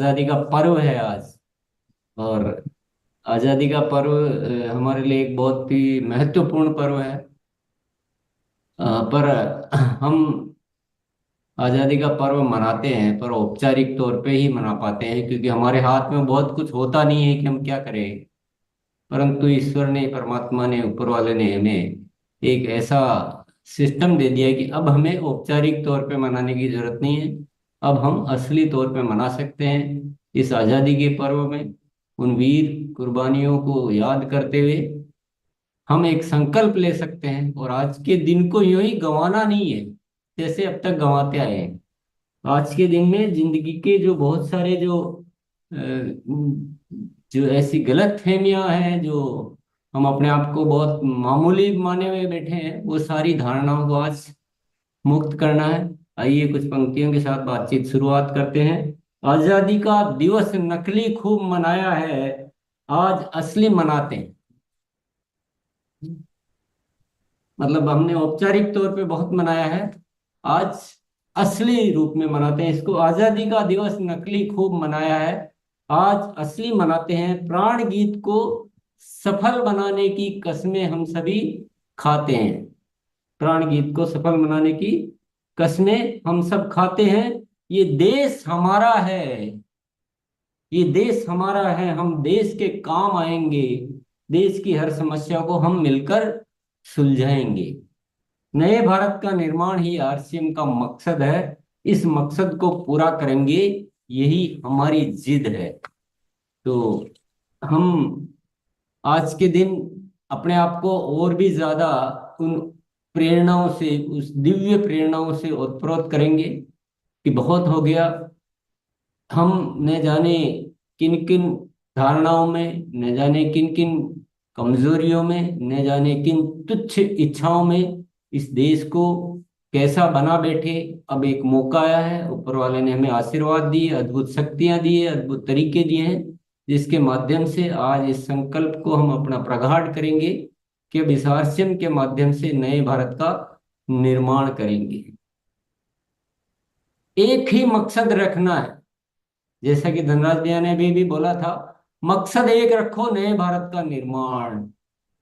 आज़ादी का पर्व है आज। और आज़ादी का पर्व हमारे लिए एक बहुत ही महत्वपूर्ण पर्व है। पर हम आज़ादी का पर्व मनाते हैं पर औपचारिक तौर पे ही मना पाते हैं, क्योंकि हमारे हाथ में बहुत कुछ होता नहीं है कि हम क्या करें। परंतु ईश्वर ने, परमात्मा ने, ऊपर वाले ने हमें एक ऐसा सिस्टम दे दिया है कि अब हमें औपचारिक तौर पे मनाने की जरूरत नहीं है। अब हम असली तौर पे मना सकते हैं इस आज़ादी के पर्व में। उन वीर कुर्बानियों को याद करते हुए हम एक संकल्प ले सकते हैं, और आज के दिन को यूं ही गंवाना नहीं है जैसे अब तक गंवाते आए हैं। आज के दिन में जिंदगी के जो बहुत सारे जो ऐसी गलत फहमियां हैं, जो हम अपने आप को बहुत मामूली माने हुए बैठे हैं, वो सारी धारणाओं को आज मुक्त करना है। आइए कुछ पंक्तियों के साथ बातचीत शुरुआत करते हैं। आजादी का दिवस नकली खूब मनाया है, आज असली मनाते हैं। मतलब हमने औपचारिक तौर पे बहुत मनाया है, आज असली रूप में मनाते हैं इसको। आजादी का दिवस नकली खूब मनाया है, आज असली मनाते हैं। प्राण गीत को सफल बनाने की कस्में हम सभी खाते हैं। प्राण गीत को सफल बनाने की कस्में हम सब खाते हैं। ये देश हमारा है, ये देश हमारा है, हम देश के काम आएंगे। देश की हर समस्या को हम मिलकर सुलझाएंगे। नए भारत का निर्माण ही आरसीएम का मकसद है। इस मकसद को पूरा करेंगे, यही हमारी जिद है। तो हम आज के दिन अपने आप को और भी ज्यादा उन प्रेरणाओं से, उस दिव्य प्रेरणाओं से ओतप्रोत करेंगे कि बहुत हो गया। हम न जाने किन किन धारणाओं में, न जाने किन किन कमजोरियों में, न जाने किन तुच्छ इच्छाओं में इस देश को कैसा बना बैठे। अब एक मौका आया है, ऊपर वाले ने हमें आशीर्वाद दिए, अद्भुत शक्तियां दी है, अद्भुत तरीके दिए हैं, जिसके माध्यम से आज इस संकल्प को हम अपना प्रगाढ़ करेंगे कि अब इस आरसीएम के माध्यम से नए भारत का निर्माण करेंगे। एक ही मकसद रखना है, जैसा कि धनराज भैया ने भी बोला था, मकसद एक रखो, नए भारत का निर्माण।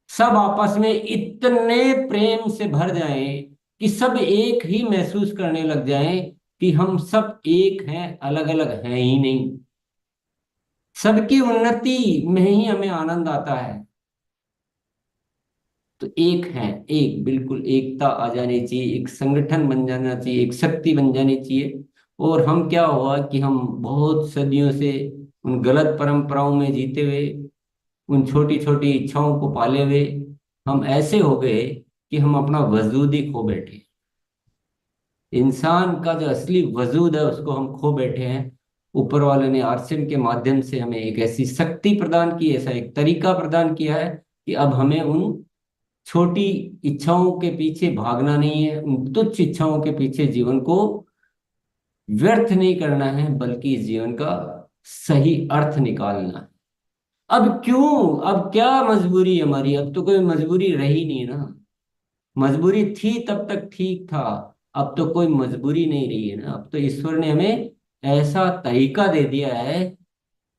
सब आपस में इतने प्रेम से भर जाएं कि सब एक ही महसूस करने लग जाएं कि हम सब एक हैं, अलग अलग हैं ही नहीं। सबकी उन्नति में ही हमें आनंद आता है। तो एक है, एक बिल्कुल एकता आ जानी चाहिए, एक संगठन बन जाना चाहिए, एक शक्ति बन जानी चाहिए। और हम क्या हुआ कि हम बहुत सदियों से उन गलत परंपराओं में जीते हुए, उन छोटी छोटी इच्छाओं को पाले हुए हम ऐसे हो गए कि हम अपना वजूद ही खो बैठे। इंसान का जो असली वजूद है उसको हम खो बैठे हैं। ऊपर वाले ने आरसीएम के माध्यम से हमें एक ऐसी शक्ति प्रदान की, ऐसा एक तरीका प्रदान किया है कि अब हमें उन छोटी इच्छाओं के पीछे भागना नहीं है, उन तुच्छ इच्छाओं के पीछे जीवन को व्यर्थ नहीं करना है, बल्कि इस जीवन का सही अर्थ निकालना है। अब क्यों, अब क्या मजबूरी है हमारी? अब तो कोई मजबूरी रही नहीं ना। मजबूरी थी तब तक ठीक था, अब तो कोई मजबूरी नहीं रही है ना। अब तो ईश्वर ने हमें ऐसा तरीका दे दिया है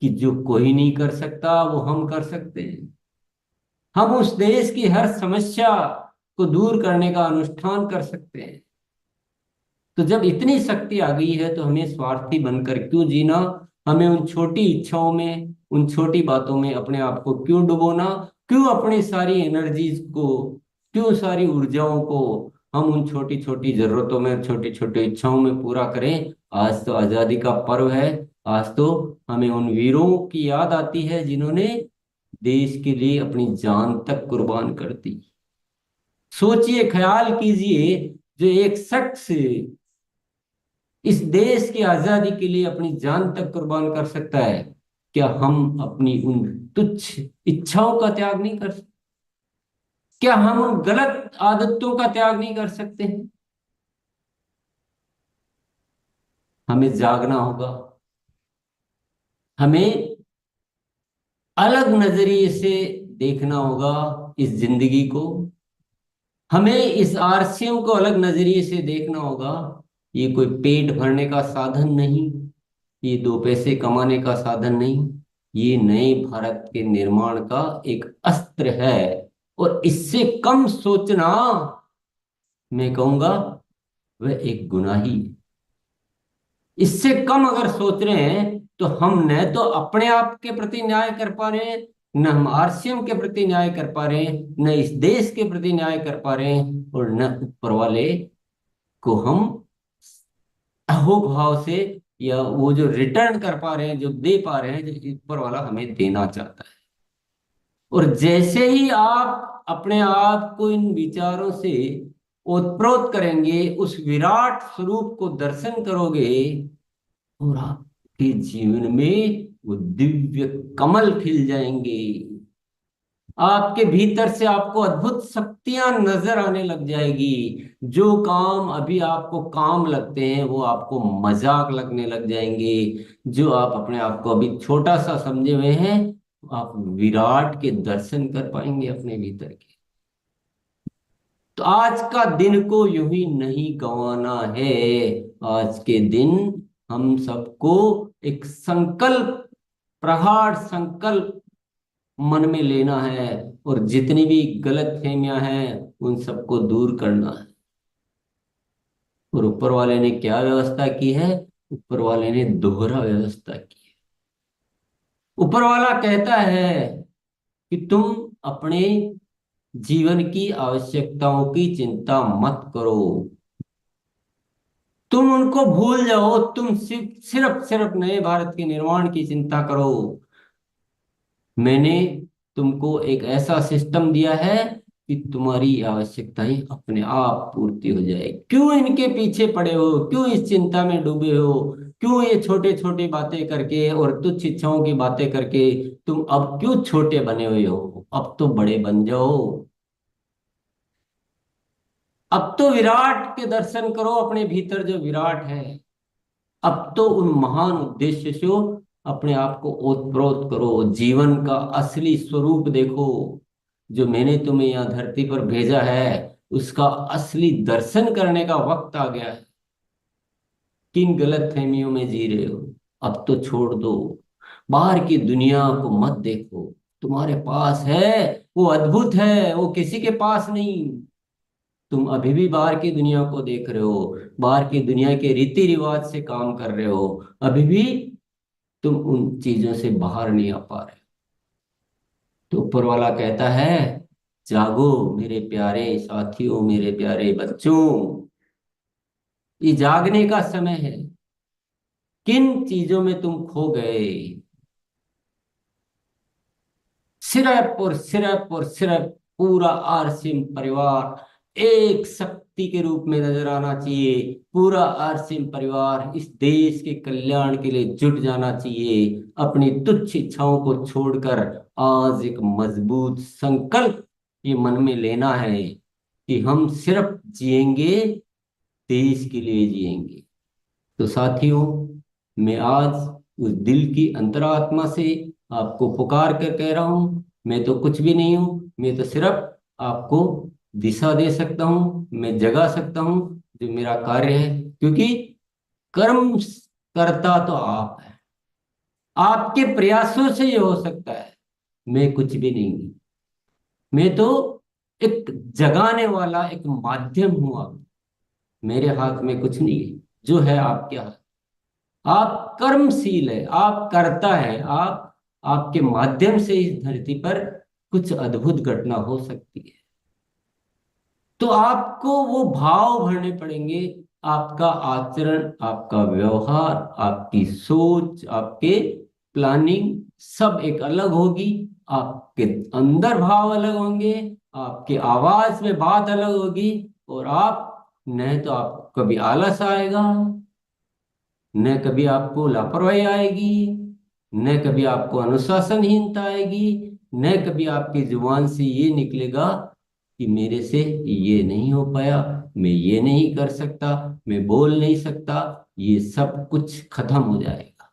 कि जो कोई नहीं कर सकता वो हम कर सकते हैं। हम उस देश की हर समस्या को दूर करने का अनुष्ठान कर सकते हैं। तो जब इतनी शक्ति आ गई है तो हमें स्वार्थी बनकर क्यों जीना? हमें उन छोटी इच्छाओं में, उन छोटी बातों में अपने आप को क्यों डुबोना? क्यों अपनी सारी एनर्जीज को, क्यों सारी ऊर्जाओं को हम उन छोटी छोटी जरूरतों में, छोटी छोटी इच्छाओं में पूरा करें? आज तो आजादी का पर्व है। आज तो हमें उन वीरों की याद आती है जिन्होंने देश के लिए अपनी जान तक कुर्बान कर दी। सोचिए, ख्याल कीजिए, जो एक शख्स इस देश की आजादी के लिए अपनी जान तक कुर्बान कर सकता है, क्या हम अपनी उन तुच्छ इच्छाओं का त्याग नहीं कर सकते? क्या हम उन गलत आदतों का त्याग नहीं कर सकते हैं? हमें जागना होगा। हमें अलग नजरिए से देखना होगा इस जिंदगी को। हमें इस आरसीएम को अलग नजरिए से देखना होगा। ये कोई पेट भरने का साधन नहीं, ये दो पैसे कमाने का साधन नहीं, ये नए भारत के निर्माण का एक अस्त्र है। और इससे कम सोचना, मैं कहूंगा, वह एक गुनाही है। इससे कम अगर सोच रहे हैं तो हम न तो अपने आप के प्रति न्याय कर पा रहे हैं, न हम आरसीएम के प्रति न्याय कर पा रहे हैं, न इस देश के प्रति न्याय कर पा रहे हैं, और न ऊपर वाले को हम अहोक भाव से, या वो जो रिटर्न कर पा रहे हैं, जो दे पा रहे हैं, जो ऊपर वाला हमें देना चाहता है। और जैसे ही आप अपने आप को इन विचारों से ओतप्रोत करेंगे, उस विराट स्वरूप को दर्शन करोगे, और आपके जीवन में वो दिव्य कमल खिल जाएंगे। आपके भीतर से आपको अद्भुत शक्तियां नजर आने लग जाएगी। जो काम अभी आपको काम लगते हैं वो आपको मजाक लगने लग जाएंगे। जो आप अपने आप को अभी छोटा सा समझे हुए हैं, आप विराट के दर्शन कर पाएंगे अपने भीतर के। तो आज का दिन को यूं ही नहीं गंवाना है। आज के दिन हम सबको एक संकल्प, प्रगाढ़ संकल्प मन में लेना है, और जितनी भी गलत फहमियां हैं उन सबको दूर करना है। और ऊपर वाले ने क्या व्यवस्था की है? ऊपर वाले ने दोहरा व्यवस्था की है। ऊपर वाला कहता है कि तुम अपने जीवन की आवश्यकताओं की चिंता मत करो, तुम उनको भूल जाओ, तुम सिर्फ सिर्फ सिर्फ नए भारत के निर्माण की चिंता करो। मैंने तुमको एक ऐसा सिस्टम दिया है कि तुम्हारी आवश्यकताएं अपने आप पूर्ति हो जाए। क्यों इनके पीछे पड़े हो? क्यों इस चिंता में डूबे हो? क्यों ये छोटे छोटे बातें करके और तुच्छ इच्छाओं की बातें करके तुम अब क्यों छोटे बने हुए हो? अब तो बड़े बन जाओ। अब तो विराट के दर्शन करो, अपने भीतर जो विराट है। अब तो उन महान उद्देश्य से अपने आप को ओतप्रोत करो, जीवन का असली स्वरूप देखो। जो मैंने तुम्हें यहाँ धरती पर भेजा है, उसका असली दर्शन करने का वक्त आ गया है। किन गलत फहमियों में जी रहे हो? अब तो छोड़ दो। बाहर की दुनिया को मत देखो। तुम्हारे पास है, वो अद्भुत है, वो किसी के पास नहीं। तुम अभी भी बाहर की दुनिया को देख रहे हो, बाहर की दुनिया के रीति रिवाज से काम कर रहे हो। अभी भी तुम उन चीजों से बाहर नहीं आ पा रहे। तो ऊपर वाला कहता है, जागो मेरे प्यारे साथियों, मेरे प्यारे बच्चों, ये जागने का समय है। किन चीजों में तुम खो गए? सिर्फ और सिर्फ और सिर्फ पूरा आरसिम परिवार एक शक्ति के रूप में नजर आना चाहिए। पूरा आरसिम परिवार इस देश के कल्याण के लिए जुट जाना चाहिए। अपनी तुच्छ इच्छाओं को छोड़कर आज एक मजबूत संकल्प ये मन में लेना है कि हम सिर्फ जिएंगे, देश के लिए जिएंगे। तो साथियों, मैं आज उस दिल की अंतरात्मा से आपको पुकार कर कह रहा हूं, मैं तो कुछ भी नहीं हूं, मैं तो सिर्फ आपको दिशा दे सकता हूं, मैं जगा सकता हूं जो मेरा कार्य है। क्योंकि कर्म करता तो आप है, आपके प्रयासों से ये हो सकता है। मैं कुछ भी नहीं हूं, मैं तो एक जगाने वाला एक माध्यम हूं। आप, मेरे हाथ में कुछ नहीं है, जो है आपके हाथ। आप कर्मशील है, आप करता है, आप, आपके माध्यम से इस धरती पर कुछ अद्भुत घटना हो सकती है। तो आपको वो भाव भरने पड़ेंगे। आपका आचरण, आपका व्यवहार, आपकी सोच, आपके प्लानिंग सब एक अलग होगी। आपके अंदर भाव अलग होंगे, आपके आवाज में बात अलग होगी। और आप, नहीं तो आप कभी आलस आएगा, न कभी आपको लापरवाही आएगी, न कभी आपको अनुशासनहीनता आएगी, न कभी आपकी जुबान से ये निकलेगा कि मेरे से ये नहीं हो पाया, मैं ये नहीं कर सकता, मैं बोल नहीं सकता। ये सब कुछ खत्म हो जाएगा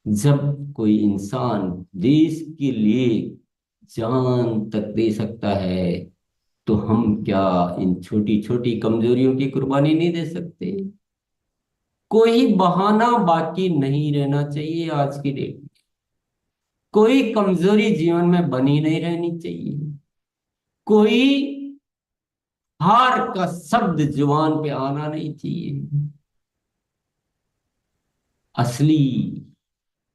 जब कोई इंसान देश के लिए जान तक दे सकता है। तो हम क्या इन छोटी छोटी कमजोरियों की कुर्बानी नहीं दे सकते? कोई बहाना बाकी नहीं रहना चाहिए आज की डेट में। कोई कमजोरी जीवन में बनी नहीं रहनी चाहिए। कोई हार का शब्द जुबान पे आना नहीं चाहिए। असली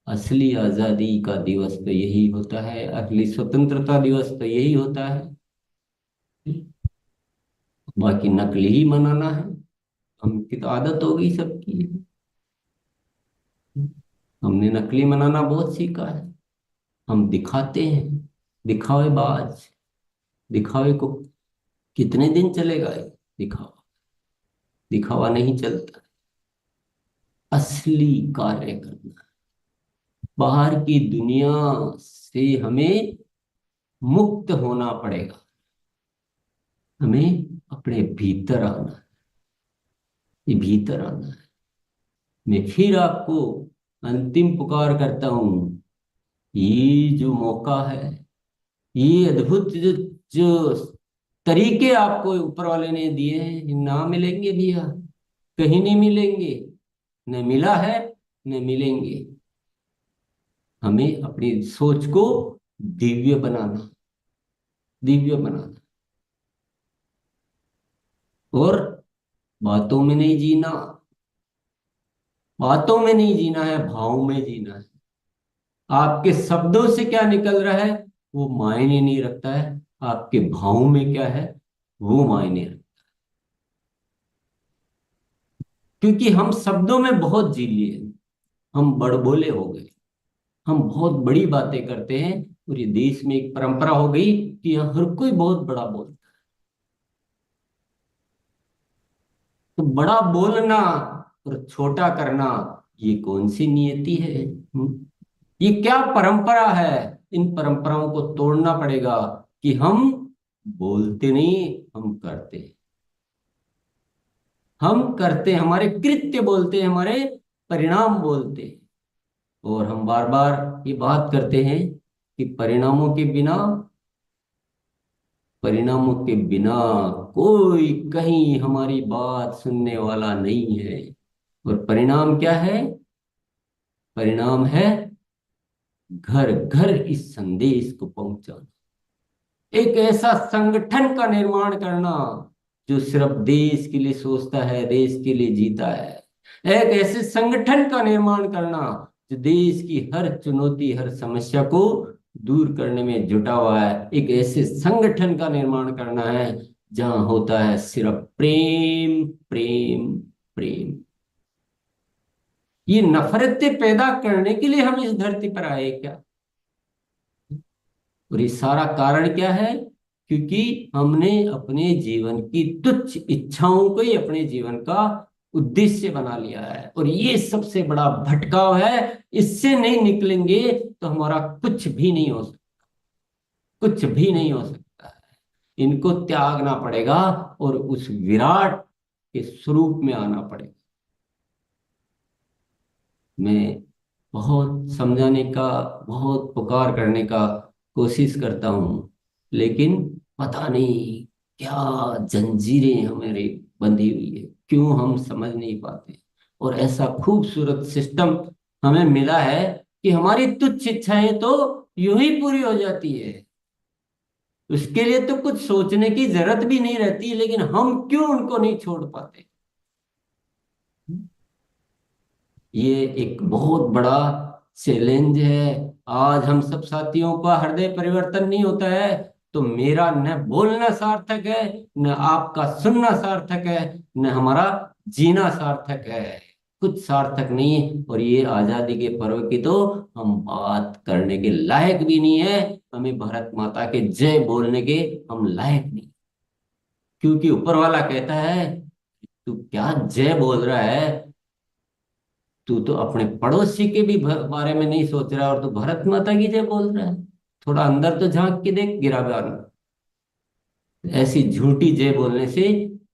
असली आजादी का दिवस तो यही होता है, असली स्वतंत्रता दिवस तो यही होता है। बाकी नकली ही मनाना है, हमकी तो आदत हो गई सबकी। हमने नकली मनाना बहुत सीखा है। हम दिखाते हैं, दिखावेबाज। दिखावे को कितने दिन चलेगा ये दिखावा? दिखावा नहीं चलता। असली कार्य करना, बाहर की दुनिया से हमें मुक्त होना पड़ेगा। हमें अपने भीतर आना है। ये भीतर आना है। मैं फिर आपको अंतिम पुकार करता हूं। ये जो मौका है, ये अद्भुत जो तरीके आपको ऊपर वाले ने दिए हैं, ये ना मिलेंगे भैया, कहीं नहीं मिलेंगे। न मिला है, न मिलेंगे। हमें अपनी सोच को दिव्य बनाना, दिव्य बनाना। और बातों में नहीं जीना, बातों में नहीं जीना है, भाव में जीना है। आपके शब्दों से क्या निकल रहा है वो मायने नहीं रखता है, आपके भाव में क्या है वो मायने रखता है। क्योंकि हम शब्दों में बहुत जी लिए, हम बड़बोले हो गए, हम बहुत बड़ी बातें करते हैं। और ये देश में एक परंपरा हो गई कि यहाँ हर कोई बहुत बड़ा बोलता है। तो बड़ा बोलना और छोटा करना, ये कौन सी नियति है? ये क्या परंपरा है? इन परंपराओं को तोड़ना पड़ेगा कि हम बोलते नहीं, हम करते हैं। हम करते हैं, हमारे कृत्य बोलते हैं, हमारे परिणाम बोलते हैं। और हम बार बार ये बात करते हैं कि परिणामों के बिना कोई कहीं हमारी बात सुनने वाला नहीं है। और परिणाम क्या है? परिणाम है घर घर इस संदेश को पहुंचाना। एक ऐसा संगठन का निर्माण करना जो सिर्फ देश के लिए सोचता है, देश के लिए जीता है। एक ऐसे संगठन का निर्माण करना जो देश की हर चुनौती, हर समस्या को दूर करने में जुटा हुआ है। एक ऐसे संगठन का निर्माण करना है जहां होता है सिर्फ प्रेम, प्रेम, प्रेम। ये नफरतें पैदा करने के लिए हम इस धरती पर आए क्या? और ये सारा कारण क्या है? क्योंकि हमने अपने जीवन की तुच्छ इच्छाओं को ही अपने जीवन का उद्देश्य बना लिया है। और ये सबसे बड़ा भटकाव है। इससे नहीं निकलेंगे तो हमारा कुछ भी नहीं हो सकता, कुछ भी नहीं हो सकता है। इनको त्यागना पड़ेगा और उस विराट के स्वरूप में आना पड़ेगा। मैं बहुत समझाने का, बहुत पुकार करने का कोशिश करता हूँ, लेकिन पता नहीं क्या जंजीरें हमारी बंधी हुई है, क्यों हम समझ नहीं पाते। और ऐसा खूबसूरत सिस्टम हमें मिला है कि हमारी तुच्छ इच्छाएं तो यूं ही पूरी हो जाती है। उसके लिए तो कुछ सोचने की जरूरत भी नहीं रहती, लेकिन हम क्यों उनको नहीं छोड़ पाते? ये एक बहुत बड़ा चैलेंज है। आज हम सब साथियों का हृदय परिवर्तन नहीं होता है तो मेरा न बोलना सार्थक है, न आपका सुनना सार्थक है, न हमारा जीना सार्थक है। कुछ सार्थक नहीं है। और ये आजादी के पर्व की तो हम बात करने के लायक भी नहीं है। हमें भारत माता के जय बोलने के हम लायक नहीं। क्योंकि ऊपर वाला कहता है तू क्या जय बोल रहा है? तू तो अपने पड़ोसी के भी बारे में नहीं सोच रहा और तू भारत माता की जय बोल रहा है। थोड़ा अंदर तो झांक के देख गिरावान। ऐसी झूठी जय बोलने से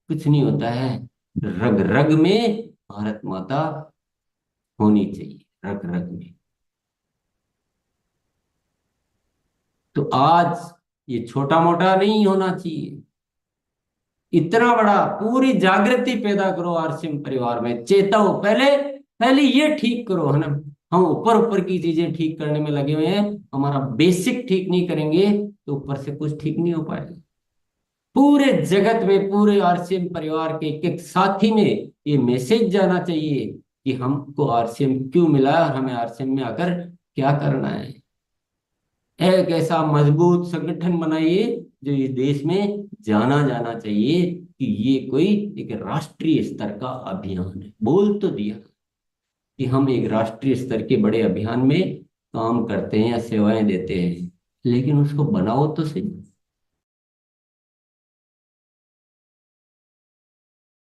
कुछ नहीं होता है। रग रग में भारत माता होनी चाहिए, रग रग में। तो आज ये छोटा मोटा नहीं होना चाहिए। इतना बड़ा, पूरी जागृति पैदा करो आरसीएम परिवार में, चेताओ, पहले पहले ये ठीक करो, है ना। हम ऊपर ऊपर की चीजें ठीक करने में लगे हुए हैं, हमारा बेसिक ठीक नहीं करेंगे तो ऊपर से कुछ ठीक नहीं हो पाएगा। पूरे जगत में, पूरे आरसीएम परिवार के एक एक साथी में ये मैसेज जाना चाहिए कि हमको आरसीएम क्यों मिला और हमें आरसीएम में आकर क्या करना है। एक ऐसा मजबूत संगठन बनाइए जो इस देश में जाना जाना चाहिए कि ये कोई एक राष्ट्रीय स्तर का अभियान है। बोल तो दिया कि हम एक राष्ट्रीय स्तर के बड़े अभियान में काम करते हैं या सेवाएं देते हैं, लेकिन उसको बनाओ तो सही।